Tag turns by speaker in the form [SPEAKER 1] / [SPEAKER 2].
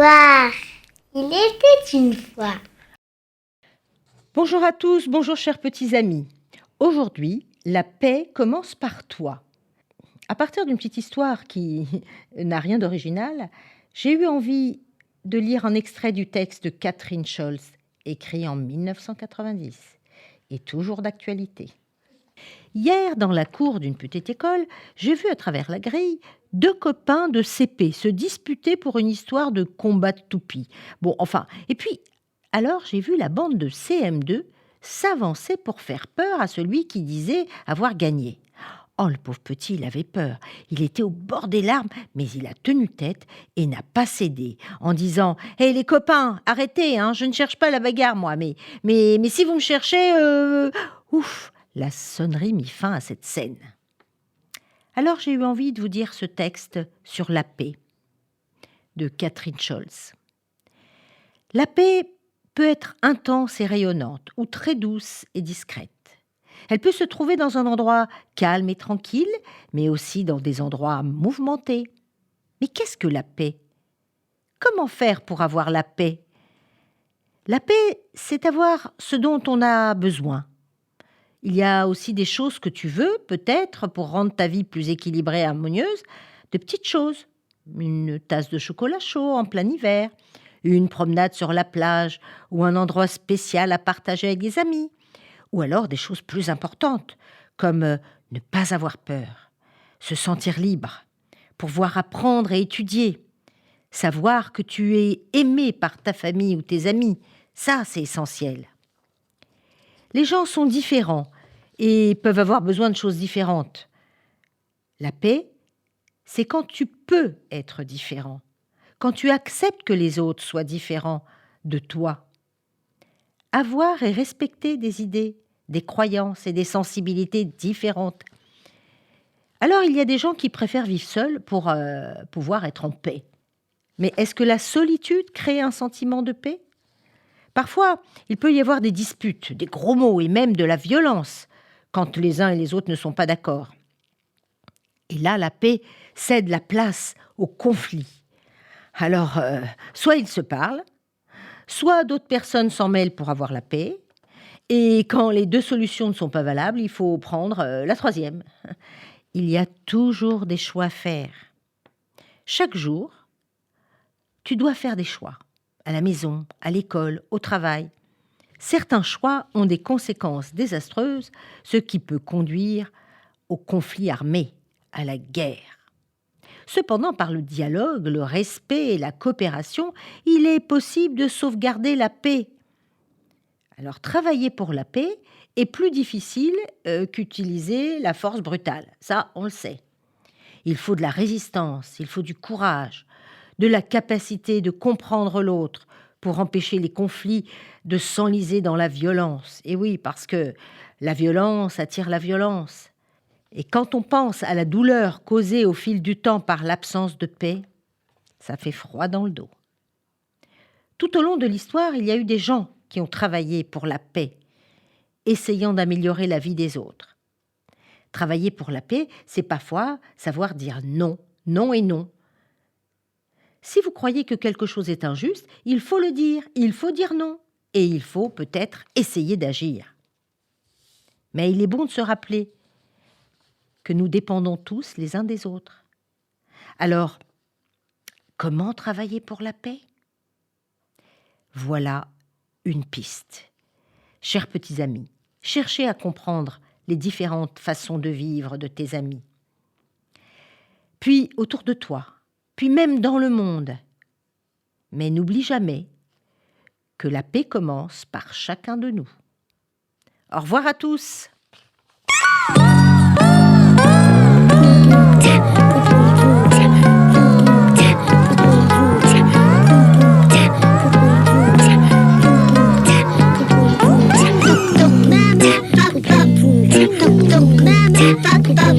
[SPEAKER 1] Histoire. Il était une fois.
[SPEAKER 2] Bonjour à tous, bonjour chers petits amis. Aujourd'hui, la paix commence par toi. À partir d'une petite histoire qui n'a rien d'original, j'ai eu envie de lire un extrait du texte de Catherine Scholz, écrit en 1990, et toujours d'actualité. Hier, dans la cour d'une petite école, j'ai vu à travers la grille 2 copains de CP se disputer pour une histoire de combat de toupie. Et puis, alors j'ai vu la bande de CM2 s'avancer pour faire peur à celui qui disait avoir gagné. Oh, le pauvre petit, il avait peur. Il était au bord des larmes, mais il a tenu tête et n'a pas cédé, en disant « Hé les copains, arrêtez, je ne cherche pas la bagarre, moi, mais si vous me cherchez, ouf !» La sonnerie mit fin à cette scène. Alors j'ai eu envie de vous dire ce texte sur la paix de Catherine Scholz. La paix peut être intense et rayonnante ou très douce et discrète. Elle peut se trouver dans un endroit calme et tranquille, mais aussi dans des endroits mouvementés. Mais qu'est-ce que la paix ? Comment faire pour avoir la paix ? La paix, c'est avoir ce dont on a besoin. Il y a aussi des choses que tu veux, peut-être, pour rendre ta vie plus équilibrée et harmonieuse, de petites choses. Une tasse de chocolat chaud en plein hiver, une promenade sur la plage ou un endroit spécial à partager avec des amis. Ou alors des choses plus importantes, comme ne pas avoir peur, se sentir libre, pouvoir apprendre et étudier, savoir que tu es aimé par ta famille ou tes amis, ça c'est essentiel. Les gens sont différents et peuvent avoir besoin de choses différentes. La paix, c'est quand tu peux être différent, quand tu acceptes que les autres soient différents de toi. Avoir et respecter des idées, des croyances et des sensibilités différentes. Alors, il y a des gens qui préfèrent vivre seuls pour pouvoir être en paix. Mais est-ce que la solitude crée un sentiment de paix ? Parfois, il peut y avoir des disputes, des gros mots et même de la violence quand les uns et les autres ne sont pas d'accord. Et là, la paix cède la place au conflit. Alors, soit ils se parlent, soit d'autres personnes s'en mêlent pour avoir la paix, et quand les 2 solutions ne sont pas valables, il faut prendre la 3e. Il y a toujours des choix à faire. Chaque jour, tu dois faire des choix. À la maison, à l'école, au travail. Certains choix ont des conséquences désastreuses, ce qui peut conduire au conflit armé, à la guerre. Cependant, par le dialogue, le respect et la coopération, il est possible de sauvegarder la paix. Alors, travailler pour la paix est plus difficile qu'utiliser la force brutale. Ça, on le sait. Il faut de la résistance, il faut du courage, de la capacité de comprendre l'autre pour empêcher les conflits de s'enliser dans la violence. Et oui, parce que la violence attire la violence. Et quand on pense à la douleur causée au fil du temps par l'absence de paix, ça fait froid dans le dos. Tout au long de l'histoire, il y a eu des gens qui ont travaillé pour la paix, essayant d'améliorer la vie des autres. Travailler pour la paix, c'est parfois savoir dire non, non et non. Si vous croyez que quelque chose est injuste, il faut le dire, il faut dire non, et il faut peut-être essayer d'agir. Mais il est bon de se rappeler que nous dépendons tous les uns des autres. Alors, comment travailler pour la paix ? Voilà une piste. Chers petits amis, cherchez à comprendre les différentes façons de vivre de tes amis. Puis autour de toi, puis même dans le monde. Mais n'oublie jamais que la paix commence par chacun de nous. Au revoir à tous.
[SPEAKER 1] Papa,